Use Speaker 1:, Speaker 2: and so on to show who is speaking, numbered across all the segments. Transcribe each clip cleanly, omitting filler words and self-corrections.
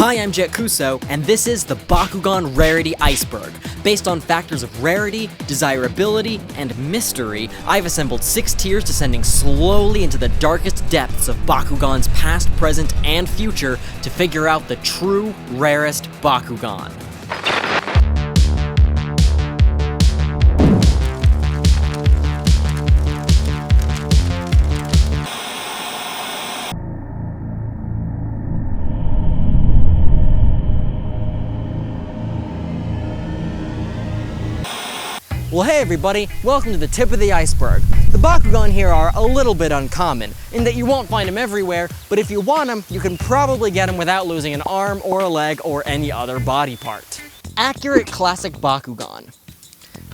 Speaker 1: Hi, I'm Jett Kuso, and this is the Bakugan Rarity Iceberg. Based on factors of rarity, desirability, and mystery, I've assembled 6 tiers descending slowly into the darkest depths of Bakugan's past, present, and future to figure out the true rarest Bakugan. Well, hey everybody, welcome to the tip of the iceberg. The Bakugan here are a little bit uncommon, in that you won't find them everywhere, but if you want them, you can probably get them without losing an arm or a leg or any other body part. Accurate classic Bakugan.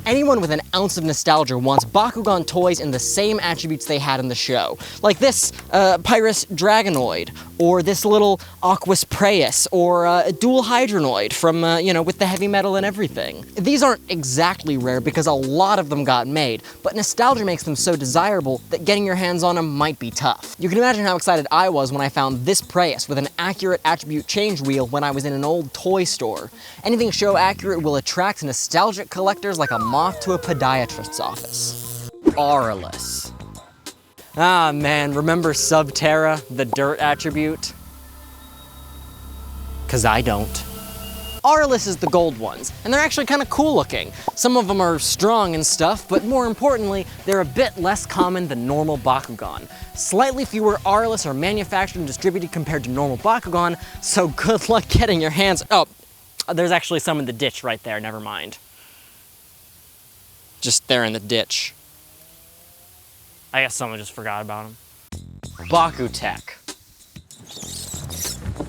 Speaker 1: Anyone with an ounce of nostalgia wants Bakugan toys in the same attributes they had in the show. Like this Pyrus Dragonoid, or this little Aquas Preus, or a dual Hydranoid from, with the heavy metal and everything. These aren't exactly rare because a lot of them got made, but nostalgia makes them so desirable that getting your hands on them might be tough. You can imagine how excited I was when I found this Preus with an accurate attribute change wheel when I was in an old toy store. Anything show accurate will attract nostalgic collectors like a moth to a podiatrist's office. Aurelus. Ah man, remember Subterra, the dirt attribute? 'Cause I don't. Aurelus is the gold ones, and they're actually kind of cool looking. Some of them are strong and stuff, but more importantly, they're a bit less common than normal Bakugan. Slightly fewer Aurelus are manufactured and distributed compared to normal Bakugan, so good luck getting your hands— oh, there's actually some in the ditch right there, never mind. Just there in the ditch. I guess someone just forgot about him. BAKUTECH.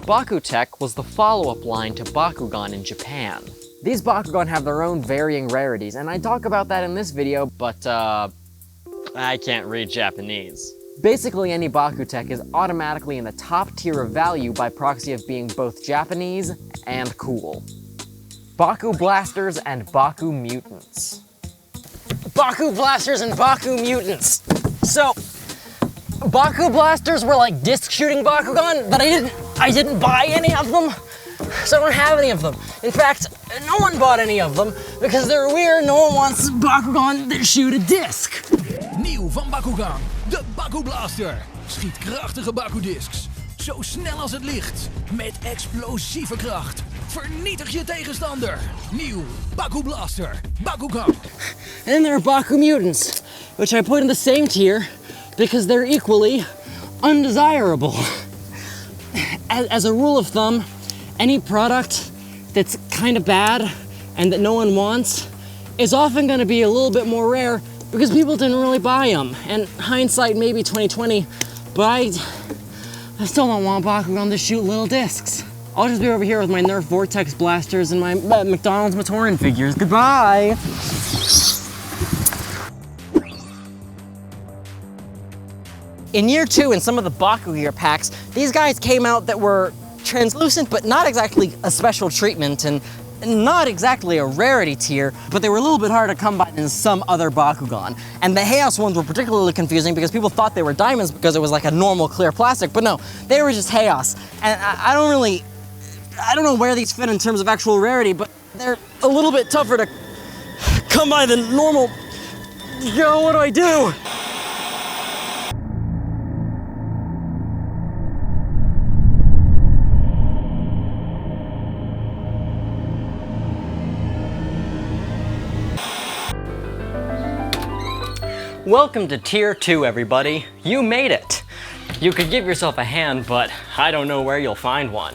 Speaker 1: BAKUTECH was the follow-up line to Bakugan in Japan. These Bakugan have their own varying rarities, and I talk about that in this video, but I can't read Japanese. Basically, any BAKUTECH is automatically in the top tier of value by proxy of being both Japanese and cool. Baku Blasters and Baku Mutants. Baku Blasters and Baku Mutants. So, Baku Blasters were like disc shooting Bakugan, but I didn't buy any of them, so I don't have any of them. In fact, no one bought any of them because they're weird. No one wants Bakugan that shoot a disc.
Speaker 2: Nieuw van Bakugan, de Baku Blaster. Schiet krachtige Bakudiscs. Zo snel als het licht. Met explosieve kracht. Vernietig je tegenstander. Nieuw Baku Blaster, Bakugan.
Speaker 1: And there are Baku Mutants, which I put in the same tier because they're equally undesirable. As a rule of thumb, any product that's kind of bad and that no one wants is often going to be a little bit more rare because people didn't really buy them. And hindsight maybe 2020, but I still don't want Bakugan to shoot little discs. I'll just be over here with my Nerf Vortex blasters and my McDonald's Matoran figures. Goodbye! In year 2, in some of the Baku Gear packs, these guys came out that were translucent, but not exactly a special treatment, and not exactly a rarity tier, but they were a little bit harder to come by than some other Bakugan. And the Helios ones were particularly confusing because people thought they were diamonds because it was like a normal clear plastic, but no, they were just Helios. And I don't know where these fit in terms of actual rarity, but they're a little bit tougher to come by than normal. Yo, what do I do? Welcome to Tier 2, everybody. You made it. You could give yourself a hand, but I don't know where you'll find one.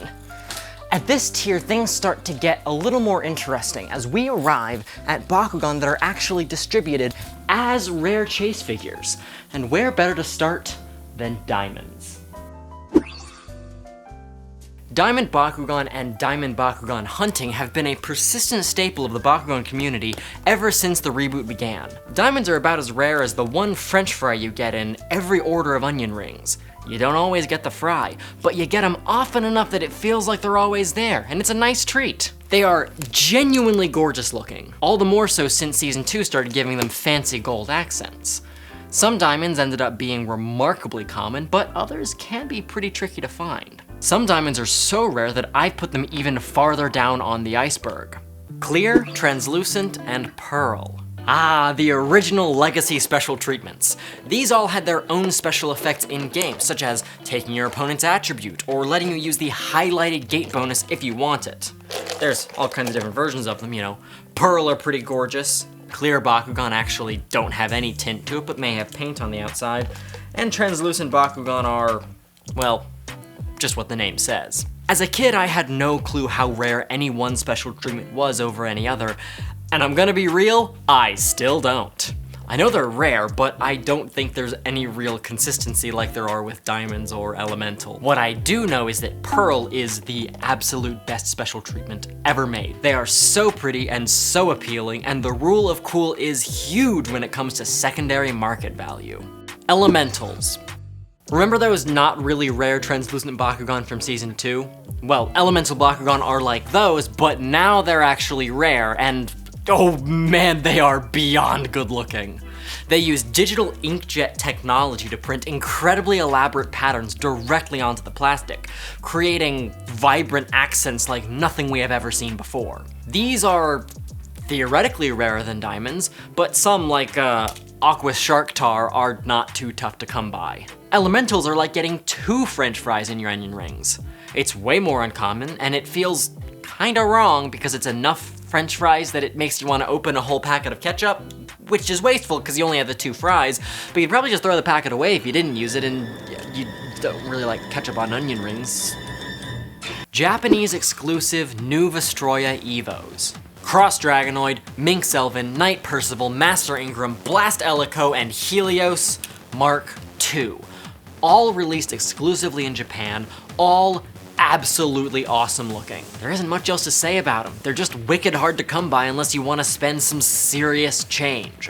Speaker 1: At this tier, things start to get a little more interesting as we arrive at Bakugan that are actually distributed as rare chase figures. And where better to start than diamonds? Diamond Bakugan and Diamond Bakugan hunting have been a persistent staple of the Bakugan community ever since the reboot began. Diamonds are about as rare as the one French fry you get in every order of onion rings. You don't always get the fry, but you get them often enough that it feels like they're always there, and it's a nice treat. They are genuinely gorgeous looking, all the more so since Season 2 started giving them fancy gold accents. Some diamonds ended up being remarkably common, but others can be pretty tricky to find. Some diamonds are so rare that I put them even farther down on the iceberg. Clear, translucent, and pearl. Ah, the original legacy special treatments. These all had their own special effects in games, such as taking your opponent's attribute, or letting you use the highlighted gate bonus if you want it. There's all kinds of different versions of them, you know. Pearl are pretty gorgeous. Clear Bakugan actually don't have any tint to it, but may have paint on the outside. And translucent Bakugan are, well, just what the name says. As a kid, I had no clue how rare any one special treatment was over any other, and I'm gonna be real, I still don't. I know they're rare, but I don't think there's any real consistency like there are with diamonds or elemental. What I do know is that pearl is the absolute best special treatment ever made. They are so pretty and so appealing, and the rule of cool is huge when it comes to secondary market value. Elementals. Remember those not really rare translucent Bakugan from Season 2? Well, elemental Bakugan are like those, but now they're actually rare, and oh man, they are beyond good looking. They use digital inkjet technology to print incredibly elaborate patterns directly onto the plastic, creating vibrant accents like nothing we have ever seen before. These are theoretically rarer than diamonds, but some like Aqua Shark Tar are not too tough to come by. Elementals are like getting 2 French fries in your onion rings. It's way more uncommon, and it feels kinda wrong because it's enough French fries that it makes you want to open a whole packet of ketchup, which is wasteful because you only have the 2 fries, but you'd probably just throw the packet away if you didn't use it, and you don't really like ketchup on onion rings. Japanese exclusive new Vestroya EVOS. Cross Dragonoid, Minx Elven, Knight Percival, Master Ingram, Blast Elico, and Helios Mark II. All released exclusively in Japan, all absolutely awesome looking. There isn't much else to say about them. They're just wicked hard to come by unless you want to spend some serious change.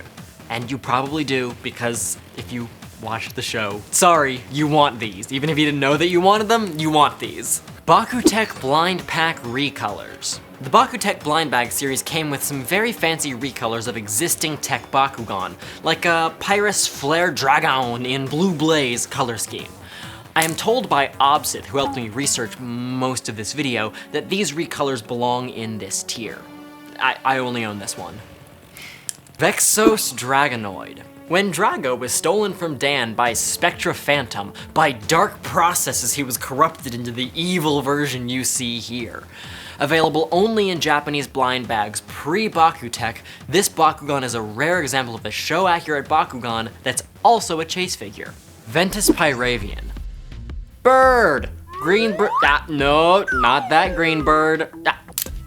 Speaker 1: And you probably do, because if you watched the show, sorry, you want these. Even if you didn't know that you wanted them, you want these. BAKUTECH Blind Pack Recolors. The BAKUTECH Blind Bag series came with some very fancy recolors of existing tech Bakugan, like a Pyrus Flare Dragon in Blue Blaze color scheme. I am told by Obsid, who helped me research most of this video, that these recolors belong in this tier. I only own this one. VEXOS Dragonoid. When Drago was stolen from Dan by Spectra Phantom, by dark processes he was corrupted into the evil version you see here. Available only in Japanese blind bags pre-BAKUTECH, this Bakugan is a rare example of a show-accurate Bakugan that's also a chase figure. Ventus Pyravian. Bird! Green bird. No, not that green bird.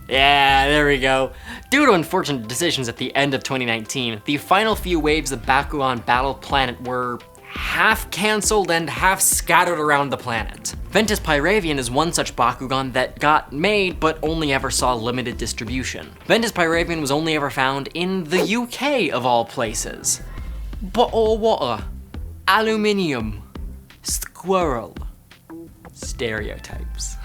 Speaker 1: Yeah, there we go. Due to unfortunate decisions at the end of 2019, the final few waves of Bakugan Battle Planet were half cancelled and half scattered around the planet. Ventus Pyravian is one such Bakugan that got made but only ever saw limited distribution. Ventus Pyravian was only ever found in the UK of all places. Bottle of water, aluminium, squirrel. Stereotypes.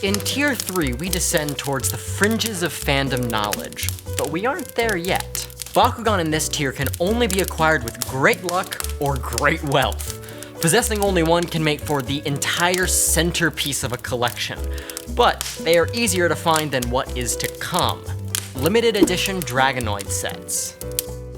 Speaker 1: In Tier 3, we descend towards the fringes of fandom knowledge, but we aren't there yet. Bakugan in this tier can only be acquired with great luck or great wealth. Possessing only one can make for the entire centerpiece of a collection, but they are easier to find than what is to come. Limited edition Dragonoid sets.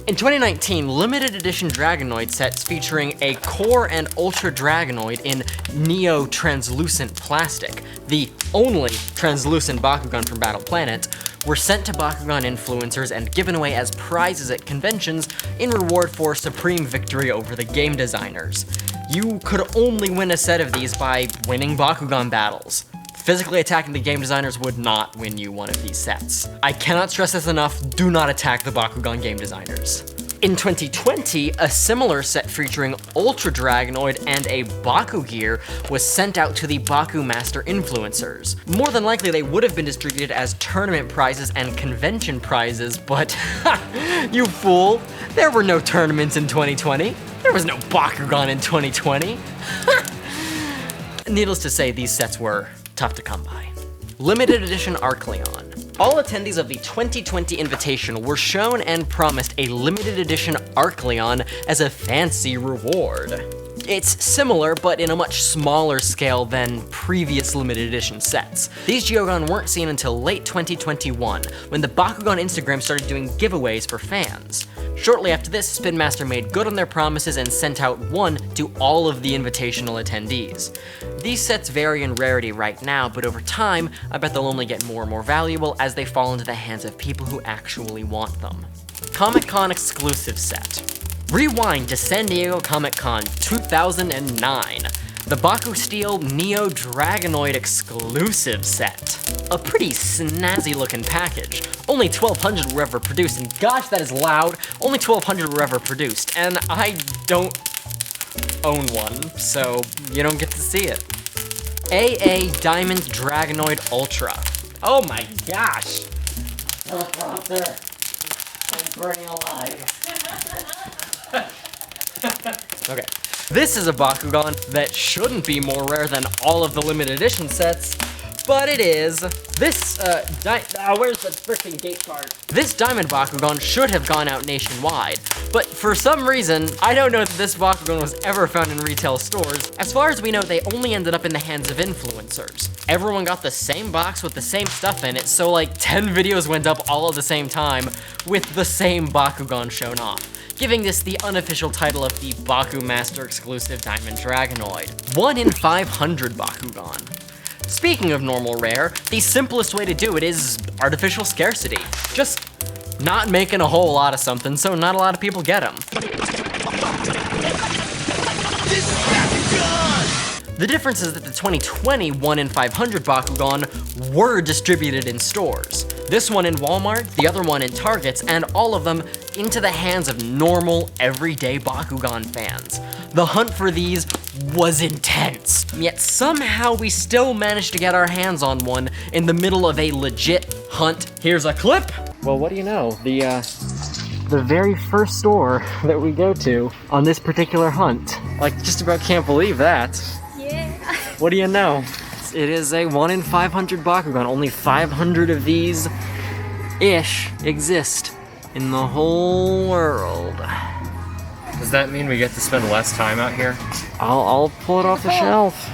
Speaker 1: In 2019, limited edition Dragonoid sets featuring a Core and Ultra Dragonoid in Neo Translucent Plastic, the only translucent Bakugan from Battle Planet, were sent to Bakugan influencers and given away as prizes at conventions in reward for supreme victory over the game designers. You could only win a set of these by winning Bakugan battles. Physically attacking the game designers would not win you one of these sets. I cannot stress this enough, do not attack the Bakugan game designers. In 2020, a similar set featuring Ultra Dragonoid and a Baku gear was sent out to the Baku Master influencers. More than likely, they would have been distributed as tournament prizes and convention prizes, but you fool, there were no tournaments in 2020. There was no Bakugan in 2020. Needless to say, these sets were tough to come by. Limited edition ARCLEON. All attendees of the 2020 Invitational were shown and promised a limited edition ARCLEON as a fancy reward. It's similar, but in a much smaller scale than previous limited edition sets. These Geogon weren't seen until late 2021, when the Bakugan Instagram started doing giveaways for fans. Shortly after this, Spin Master made good on their promises and sent out one to all of the Invitational attendees. These sets vary in rarity right now, but over time, I bet they'll only get more and more valuable as they fall into the hands of people who actually want them. Comic-Con exclusive set. Rewind to San Diego Comic-Con 2009. The Baku Steel Neo Dragonoid exclusive set. A pretty snazzy looking package. Only 1,200 were ever produced, and gosh, that is loud. Only 1,200 were ever produced, and I don't own one, so you don't get to see it. AA Diamond Dragonoid Ultra. Oh my gosh. Teleprompter. I'm burning alive. Okay. This is a Bakugan that shouldn't be more rare than all of the limited edition sets, but it is. This, where's the freaking gate card? This Diamond Bakugan should have gone out nationwide, but for some reason, I don't know that this Bakugan was ever found in retail stores. As far as we know, they only ended up in the hands of influencers. Everyone got the same box with the same stuff in it, so like 10 videos went up all at the same time with the same Bakugan shown off, giving this the unofficial title of the Baku Master exclusive Diamond Dragonoid. 1 in 500 Bakugan. Speaking of normal rare, the simplest way to do it is artificial scarcity. Just not making a whole lot of something so not a lot of people get them. The difference is that the 2020 1 in 500 Bakugan were distributed in stores. This one in Walmart, the other one in Targets, and all of them into the hands of normal, everyday Bakugan fans. The hunt for these was intense, yet somehow we still managed to get our hands on one in the middle of a legit hunt. Here's a clip. Well, what do you know? The very first store that we go to on this particular hunt. Like, just about can't believe that.
Speaker 3: Yeah.
Speaker 1: What do you know? It is a 1 in 500 Bakugan. Only 500 of these-ish exist in the whole world.
Speaker 4: Does that mean we get to spend less time out here?
Speaker 1: I'll pull it off the shelf.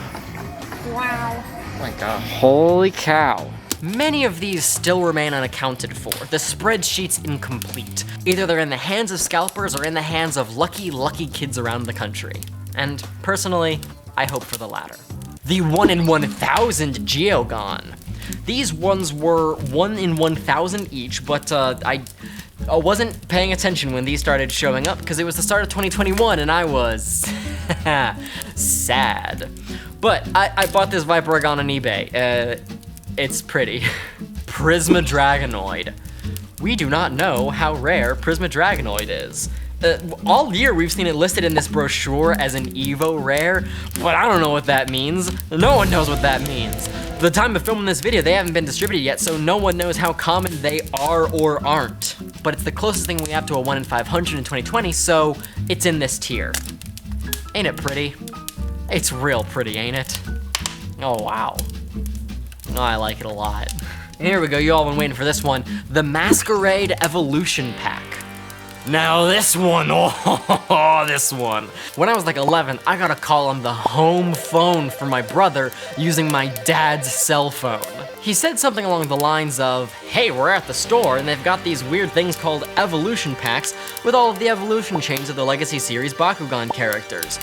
Speaker 3: Wow.
Speaker 4: Oh my god.
Speaker 1: Holy cow. Many of these still remain unaccounted for, the spreadsheet's incomplete. Either they're in the hands of scalpers or in the hands of lucky kids around the country. And personally, I hope for the latter. The 1 in 1,000 Geogon. These ones were 1 in 1,000 each, but I wasn't paying attention when these started showing up because it was the start of 2021 and I was sad. But I bought this Vibragon on eBay. It's pretty. PRISMA Dragonoid. We do not know how rare PRISMA Dragonoid is. All year we've seen it listed in this brochure as an Evo rare, but I don't know what that means. No one knows what that means. The time of filming this video, they haven't been distributed yet, so no one knows how common they are or aren't. But it's the closest thing we have to a 1 in 500 in 2020, so it's in this tier. Ain't it pretty? It's real pretty, ain't it? Oh, wow. Oh, I like it a lot. And here we go, you all been waiting for this one. The Masquerade Evolution Pack. Now this one, oh, this one. When I was like 11, I got a call on the home phone from my brother using my dad's cell phone. He said something along the lines of, hey, we're at the store and they've got these weird things called evolution packs with all of the evolution chains of the Legacy Series Bakugan characters.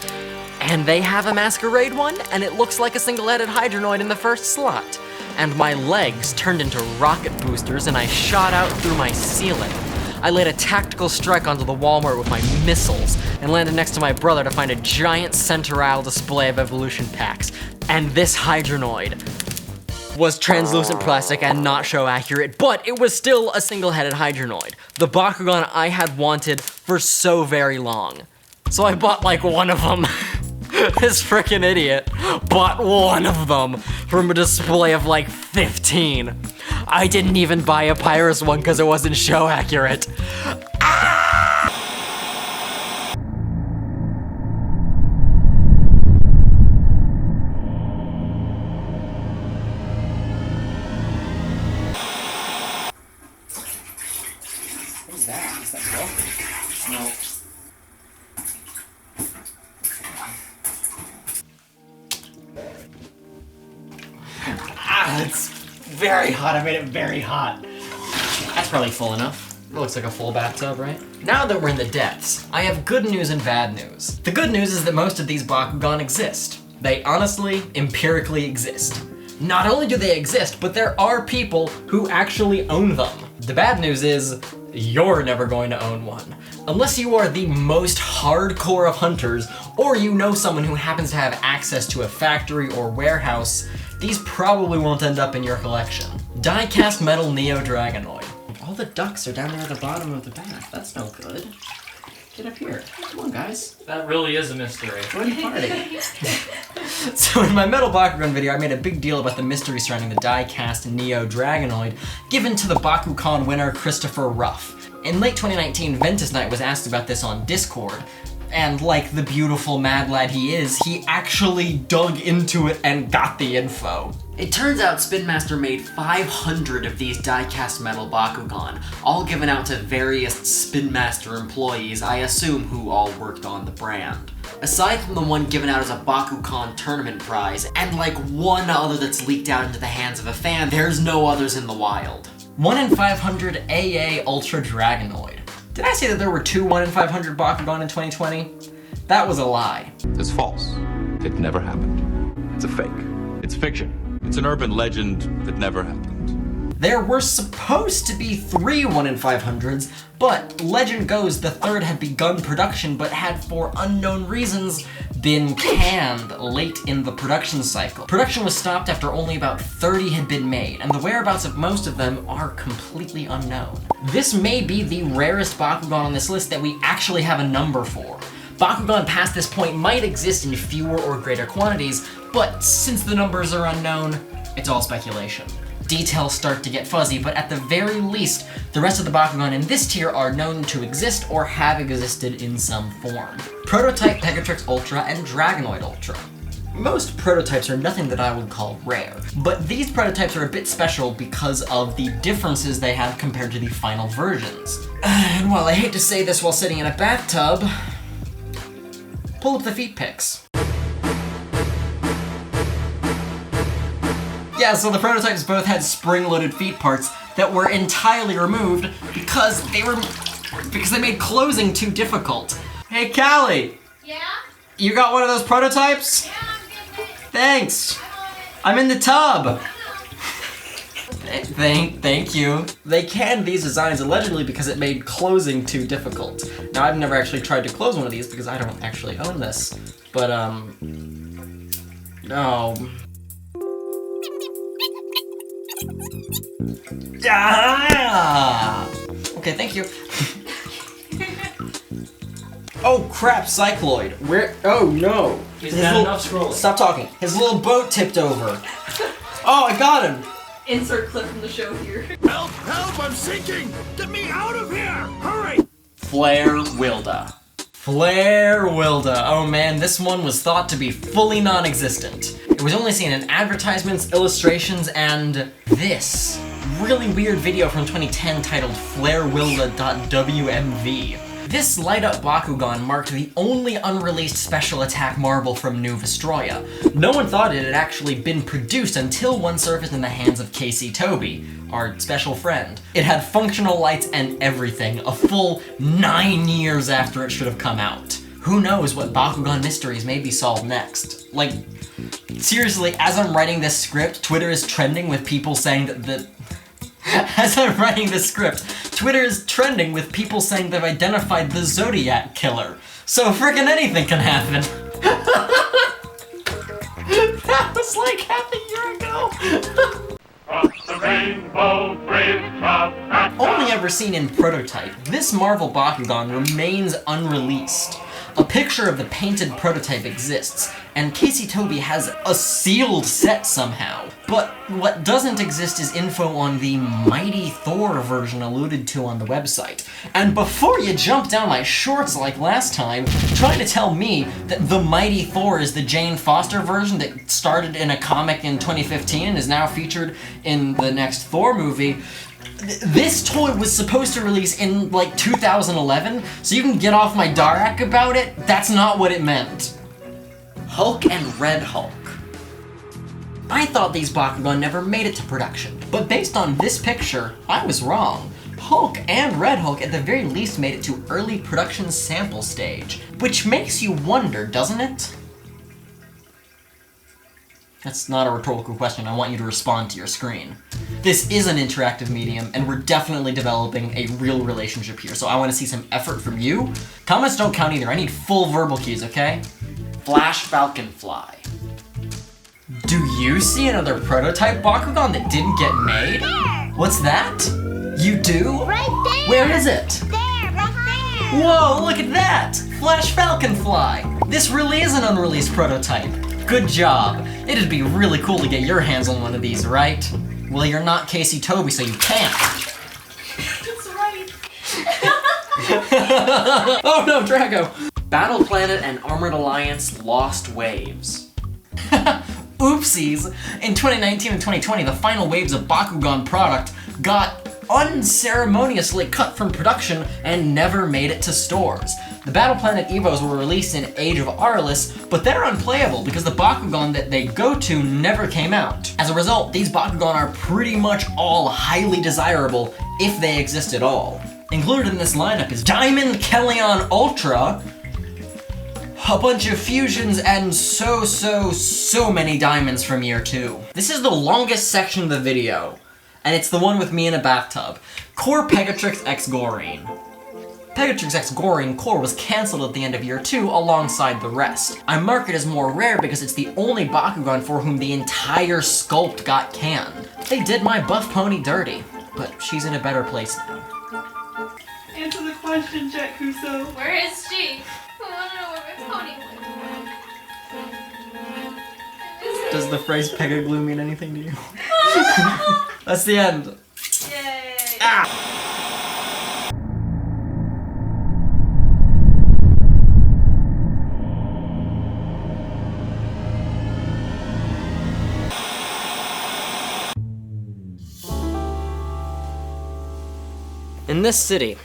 Speaker 1: And they have a Masquerade one, and it looks like a single-headed Hydranoid in the first slot. And my legs turned into rocket boosters and I shot out through my ceiling. I laid a tactical strike onto the Walmart with my missiles and landed next to my brother to find a giant center aisle display of evolution packs. And this Hydranoid. was translucent plastic and not show accurate, but it was still a single-headed Hydranoid. The Bakugan I had wanted for so very long. So I bought like one of them. This frickin' idiot bought one of them from a display of like 15. I didn't even buy a Pyrus one because it wasn't show accurate.
Speaker 5: What's that? Is that broken? No.
Speaker 1: It's very hot. I made it very hot. That's probably full enough. It looks like a full bathtub, right? Now that we're in the depths, I have good news and bad news. The good news is that most of these Bakugan exist. They honestly, empirically exist. Not only do they exist, but there are people who actually own them. The bad news is, you're never going to own one. Unless you are the most hardcore of hunters, or you know someone who happens to have access to a factory or warehouse, these probably won't end up in your collection. Die-cast metal Neo Dragonoid. All the ducks are down there at the bottom of the bath. That's no good. Get up here. Come on, guys.
Speaker 4: That really is a mystery.
Speaker 1: Join the party. So in my Metal Bakugan video, I made a big deal about the mystery surrounding the die-cast Neo Dragonoid given to the Bakucon winner Christopher Ruff. In late 2019, Ventus Knight was asked about this on Discord, and like the beautiful mad lad he is, he actually dug into it and got the info. It turns out Spin Master made 500 of these die-cast metal Bakugan, all given out to various Spin Master employees, I assume who all worked on the brand. Aside from the one given out as a Bakucon tournament prize, and like one other that's leaked out into the hands of a fan, there's no others in the wild. 1 in 500 AA Ultra Dragonoid. Did I say that there were 2 1 in 500 Bakugan in 2020? That was a lie.
Speaker 6: It's false. It never happened. It's a fake. It's fiction. It's an urban legend that never happened.
Speaker 1: There were supposed to be 3 1 in 500s, but legend goes the third had begun production but had, for unknown reasons, been canned late in the production cycle. Production was stopped after only about 30 had been made, and the whereabouts of most of them are completely unknown. This may be the rarest Bakugan on this list that we actually have a number for. Bakugan past this point might exist in fewer or greater quantities, but since the numbers are unknown, it's all speculation. Details start to get fuzzy, but at the very least, the rest of the Bakugan in this tier are known to exist or have existed in some form. Prototype Pegatrix Ultra and Dragonoid Ultra. Most prototypes are nothing that I would call rare, but these prototypes are a bit special because of the differences they have compared to the final versions. And while I hate to say this while sitting in a bathtub, pull up the feet pics. Yeah, so the prototypes both had spring-loaded feet parts that were entirely removed because they made closing too difficult. Hey, Callie!
Speaker 3: Yeah?
Speaker 1: You got one of those prototypes?
Speaker 3: Yeah, I'm getting it.
Speaker 1: Thanks! I'm in the tub! Thank you. They canned these designs allegedly because it made closing too difficult. Now, I've never actually tried to close one of these because I don't actually own this, but, no. Ah! Okay, thank you. Oh crap, Cycloid. Where? Oh no.
Speaker 4: He's had enough scrolling.
Speaker 1: Stop talking. His little boat tipped over. Oh, I got him.
Speaker 7: Insert clip from the show here.
Speaker 2: Help! Help! I'm sinking! Get me out of here! Hurry!
Speaker 1: Flare Wilda. Flare Wilda. Oh man, this one was thought to be fully non-existent. It was only seen in advertisements, illustrations, and this really weird video from 2010 titled FlareWilda.wmv. This light-up Bakugan marked the only unreleased special attack marble from New Vestroia. No one thought it had actually been produced until one surfaced in the hands of Casey Toby, our special friend. It had functional lights and everything, a full 9 years after it should have come out. Who knows what Bakugan mysteries may be solved next? Like, seriously, as I'm writing this script, Twitter is trending with people saying that as I'm writing this script, Twitter is trending with people saying they've identified the Zodiac Killer. So frickin' anything can happen. That was was like half a year ago.
Speaker 8: The rainbow bridge of
Speaker 1: Only ever seen in prototype, this Marvel Bakugan remains unreleased. A picture of the painted prototype exists, and Casey Toby has a sealed set somehow. But what doesn't exist is info on the Mighty Thor version alluded to on the website. And before you jump down my shorts like last time, trying to tell me that the Mighty Thor is the Jane Foster version that started in a comic in 2015 and is now featured in the next Thor movie, this toy was supposed to release in like 2011, so you can get off my Darak about it. That's not what it meant. Hulk and Red Hulk. I thought these Bakugan never made it to production, but based on this picture, I was wrong. Hulk and Red Hulk at the very least made it to early production sample stage, which makes you wonder, doesn't it? That's not a rhetorical question, I want you to respond to your screen. This is an interactive medium, and we're definitely developing a real relationship here, so I want to see some effort from you. Comments don't count either, I need full verbal cues, okay? Flash Falconfly. Do you see another prototype Bakugan that didn't get made?
Speaker 3: There.
Speaker 1: What's that? You do?
Speaker 3: Right there.
Speaker 1: Where is it?
Speaker 3: There, right there.
Speaker 1: Whoa, look at that! Flash Falconfly! This really is an unreleased prototype. Good job. It'd be really cool to get your hands on one of these, right? Well, you're not Casey Toby, so you can't.
Speaker 7: That's right.
Speaker 1: Oh no, Drago! Battle Planet and Armored Alliance Lost Waves. Oopsies! In 2019 and 2020, the final waves of Bakugan product got unceremoniously cut from production and never made it to stores. The Battle Planet EVOs were released in Age of Arliss, but they're unplayable because the Bakugan that they go to never came out. As a result, these Bakugan are pretty much all highly desirable if they exist at all. Included in this lineup is Diamond Kellion Ultra, a bunch of fusions, and so many diamonds from year 2. This is the longest section of the video, and it's the one with me in a bathtub. Core Pegatrix X Gorine. Pegatrix X Gorine core was cancelled at the end of year 2 alongside the rest. I mark it as more rare because it's the only Bakugan for whom the entire sculpt got canned. They did my buff pony dirty, but she's in a better place now.
Speaker 7: Answer the question, Jett Kuso.
Speaker 3: Where is she? I want to know where my pony went.
Speaker 1: Does the phrase Pegaglue mean anything to you? That's the end.
Speaker 7: Yay.
Speaker 1: Ah! In this city,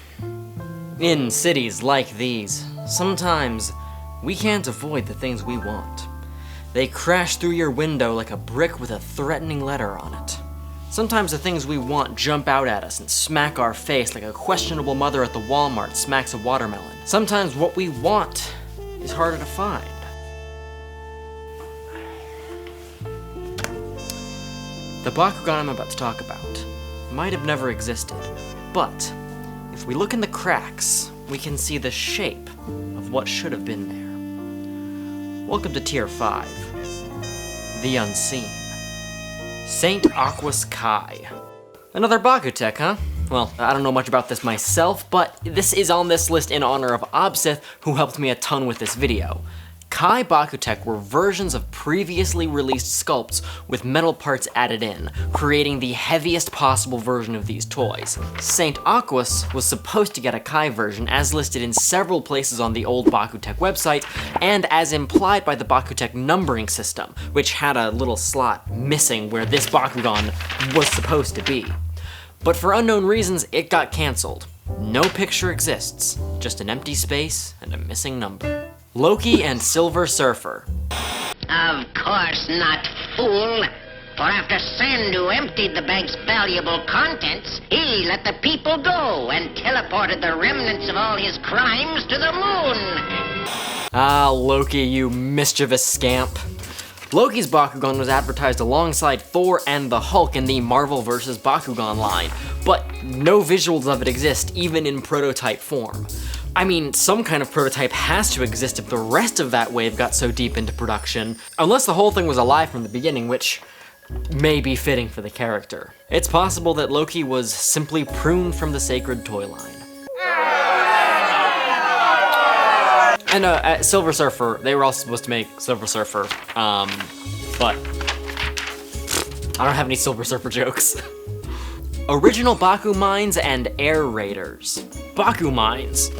Speaker 1: in cities like these, sometimes we can't avoid the things we want. They crash through your window like a brick with a threatening letter on it. Sometimes the things we want jump out at us and smack our face like a questionable mother at the Walmart smacks a watermelon. Sometimes what we want is harder to find. The Bakugan I'm about to talk about might have never existed, but if we look in the cracks, we can see the shape of what should have been there. Welcome to Tier 5, The Unseen. Saint Aqua's Kai. Another BAKUTECH, huh? Well, I don't know much about this myself, but this is on this list in honor of Obsith, who helped me a ton with this video. Kai BAKUTECH were versions of previously released sculpts with metal parts added in, creating the heaviest possible version of these toys. Saint Aquas was supposed to get a Kai version as listed in several places on the old BAKUTECH website, and as implied by the BAKUTECH numbering system, which had a little slot missing where this Bakugan was supposed to be. But for unknown reasons, it got cancelled. No picture exists, just an empty space and a missing number. Loki and Silver Surfer.
Speaker 9: Of course not, fool. For after Sandu emptied the bag's valuable contents, he let the people go and teleported the remnants of all his crimes to the moon.
Speaker 1: Ah, Loki, you mischievous scamp. Loki's Bakugan was advertised alongside Thor and the Hulk in the Marvel vs. Bakugan line, but no visuals of it exist even in prototype form. I mean, some kind of prototype has to exist if the rest of that wave got so deep into production, unless the whole thing was alive from the beginning, which may be fitting for the character. It's possible that Loki was simply pruned from the sacred toy line. And at Silver Surfer, they were also supposed to make Silver Surfer, but I don't have any Silver Surfer jokes. Original Baku Mines and Air Raiders. Baku Mines.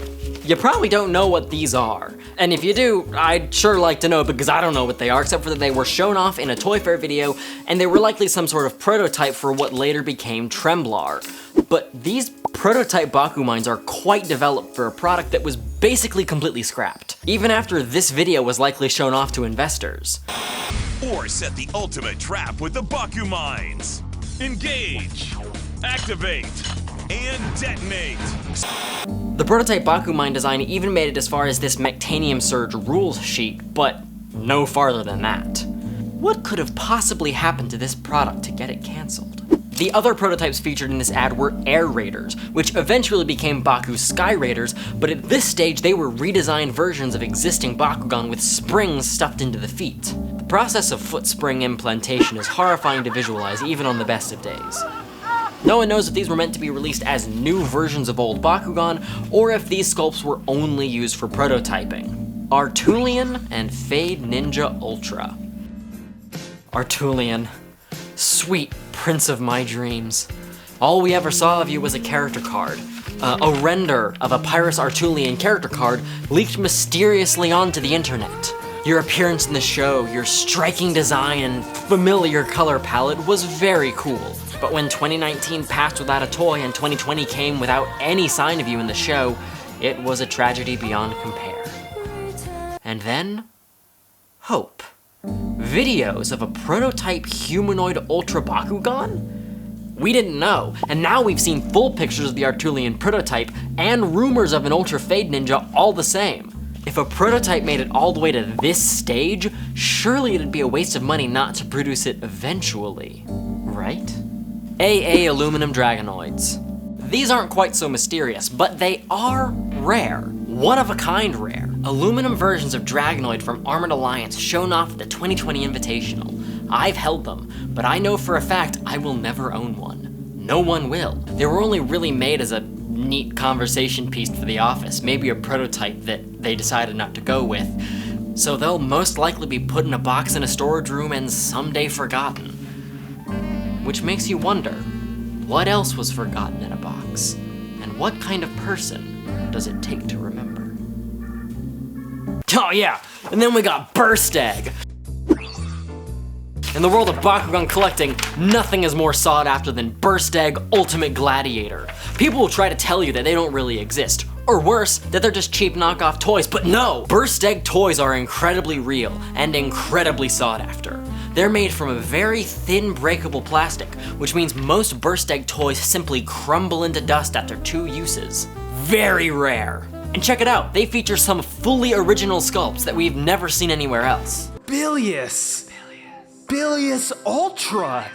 Speaker 1: You probably don't know what these are. And if you do, I'd sure like to know because I don't know what they are, except for that they were shown off in a Toy Fair video, and they were likely some sort of prototype for what later became Tremblar. But these prototype Baku Mines are quite developed for a product that was basically completely scrapped, even after this video was likely shown off to investors.
Speaker 10: Or set the ultimate trap with the Baku Mines. Engage, activate, and detonate.
Speaker 1: The prototype Baku Mine design even made it as far as this Mectanium Surge rules sheet, but no farther than that. What could have possibly happened to this product to get it cancelled? The other prototypes featured in this ad were Air Raiders, which eventually became Baku Sky Raiders, but at this stage they were redesigned versions of existing Bakugan with springs stuffed into the feet. The process of foot spring implantation is horrifying to visualize even on the best of days. No one knows if these were meant to be released as new versions of old Bakugan, or if these sculpts were only used for prototyping. ARCLEON and Fade Ninja Ultra. ARCLEON. Sweet prince of my dreams. All we ever saw of you was a character card. A render of a Pyrus ARCLEON character card leaked mysteriously onto the internet. Your appearance in the show, your striking design and familiar color palette was very cool. But when 2019 passed without a toy and 2020 came without any sign of you in the show, it was a tragedy beyond compare. And then, hope. Videos of a prototype humanoid Ultra Bakugan? We didn't know, and now we've seen full pictures of the ARCLEON prototype and rumors of an Ultra Fade Ninja all the same. If a prototype made it all the way to this stage, surely it'd be a waste of money not to produce it eventually, right? AA aluminum Dragonoids. These aren't quite so mysterious, but they are rare. One-of-a-kind rare. Aluminum versions of Dragonoid from Armored Alliance shown off at the 2020 Invitational. I've held them, but I know for a fact I will never own one. No one will. They were only really made as a neat conversation piece for the office, maybe a prototype that they decided not to go with. So they'll most likely be put in a box in a storage room and someday forgotten. Which makes you wonder, what else was forgotten in a box? And what kind of person does it take to remember? Oh yeah, and then we got Burst Egg. In the world of Bakugan collecting, nothing is more sought after than Burst Egg Ultimate Gladiator. People will try to tell you that they don't really exist, or worse, that they're just cheap knockoff toys, but no! Burst Egg toys are incredibly real and incredibly sought after. They're made from a very thin breakable plastic, which means most Burst Egg toys simply crumble into dust after 2 uses. Very rare. And check it out, they feature some fully original sculpts that we've never seen anywhere else.
Speaker 11: Bilious Ultra!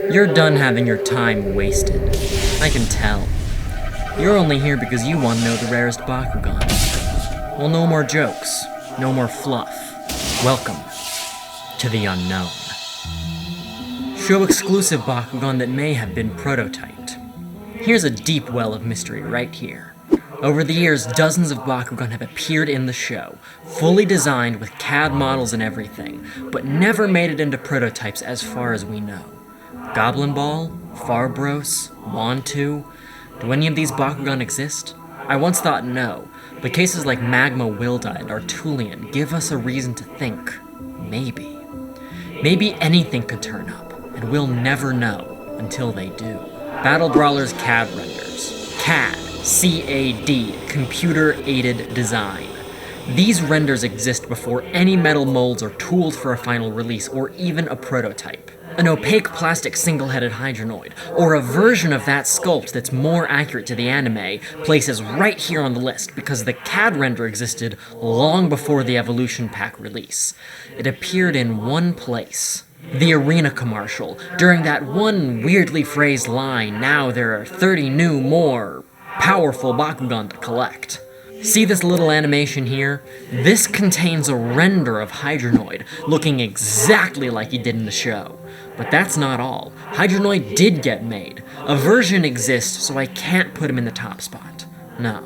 Speaker 1: You're done having your time wasted. I can tell. You're only here because you want to know the rarest Bakugan. Well, no more jokes. No more fluff. Welcome to the unknown. Show exclusive Bakugan that may have been prototyped. Here's a deep well of mystery right here. Over the years, dozens of Bakugan have appeared in the show, fully designed with CAD models and everything, but never made it into prototypes as far as we know. Goblin Ball, Farbros, Wantu, do any of these Bakugan exist? I once thought no, but cases like Magma Wilda and ARCLEON give us a reason to think, maybe. Maybe anything could turn up, and we'll never know until they do. Battle Brawler's CAD renders. CAD, C-A-D, computer-aided design. These renders exist before any metal molds are tooled for a final release or even a prototype. an opaque plastic single-headed Hydranoid, or a version of that sculpt that's more accurate to the anime, places right here on the list because the CAD render existed long before the Evolution Pack release. It appeared in one place. The arena commercial, during that one weirdly phrased line, "Now there are 30 new, more powerful Bakugan to collect." See this little animation here? This contains a render of Hydranoid, looking exactly like he did in the show. But that's not all. Hydranoid did get made. A version exists, so I can't put him in the top spot. No.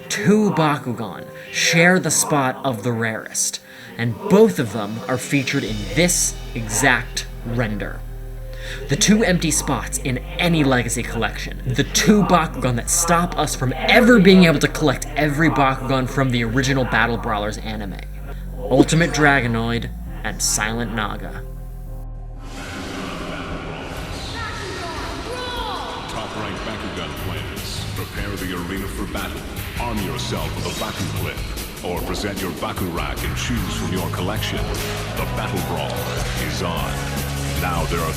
Speaker 1: 2 Bakugan share the spot of the rarest, and both of them are featured in this exact render. The 2 empty spots in any Legacy collection. The 2 Bakugan that stop us from ever being able to collect every Bakugan from the original Battle Brawlers anime. Ultimate Dragonoid and Silent Naga.
Speaker 11: Top-ranked Bakugan players, prepare the arena for battle. Arm yourself with a Baku clip, or present your Baku rack and choose from your collection. The Battle Brawl is on. Now there are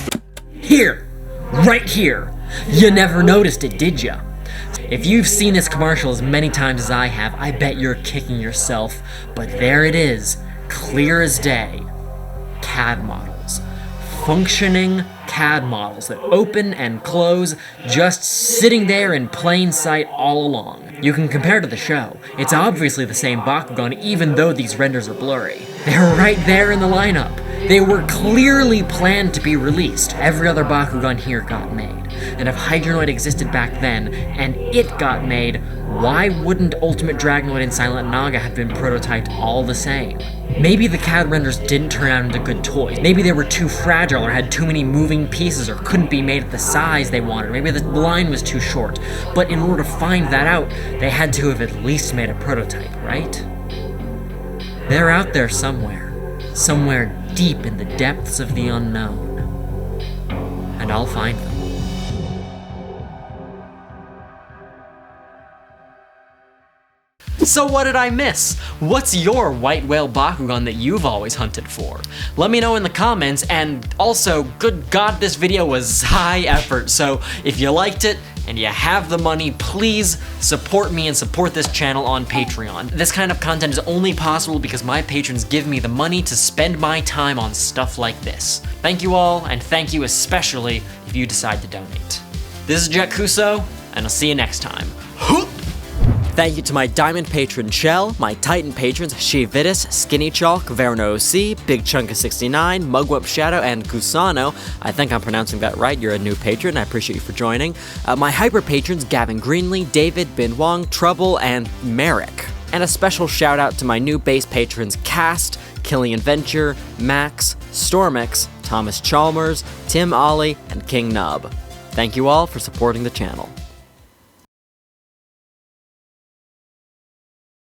Speaker 1: Here! Right here! You never noticed it, did ya? If you've seen this commercial as many times as I have, I bet you're kicking yourself. But there it is, clear as day. CAD models. Functioning CAD models that open and close, just sitting there in plain sight all along. You can compare to the show. It's obviously the same Bakugan even though these renders are blurry. They're right there in the lineup. They were clearly planned to be released. Every other Bakugan here got made. And if Hydranoid existed back then, and it got made, why wouldn't Ultimate Dragonoid and Silent Naga have been prototyped all the same? Maybe the CAD renders didn't turn out into good toys. Maybe they were too fragile or had too many moving pieces or couldn't be made at the size they wanted. Maybe the line was too short. But in order to find that out, they had to have at least made a prototype, right? They're out there somewhere. Somewhere deep in the depths of the unknown. And I'll find them. So what did I miss? What's your white whale Bakugan that you've always hunted for? Let me know in the comments, and also, good God, this video was high effort, so if you liked it, and you have the money, please support me and support this channel on Patreon. This kind of content is only possible because my patrons give me the money to spend my time on stuff like this. Thank you all, and thank you especially if you decide to donate. This is Jett Kuso, and I'll see you next time. Thank you to my Diamond patron Chell, my Titan patrons SheVitus, Skinny Chalk, VarronOoC, Big Chunka 69, MugwumpShadow, and GUSANO. I think I'm pronouncing that right. You're a new patron. I appreciate you for joining. My hyper patrons Gavin Greenlee, David, Bin Wong, Trouble, and Merrick. And a special shout out to my new base patrons Caste, Killah Venture, Max, Stormex, ThomasChalmers, Tim Olly, and King Nub. Thank you all for supporting the channel.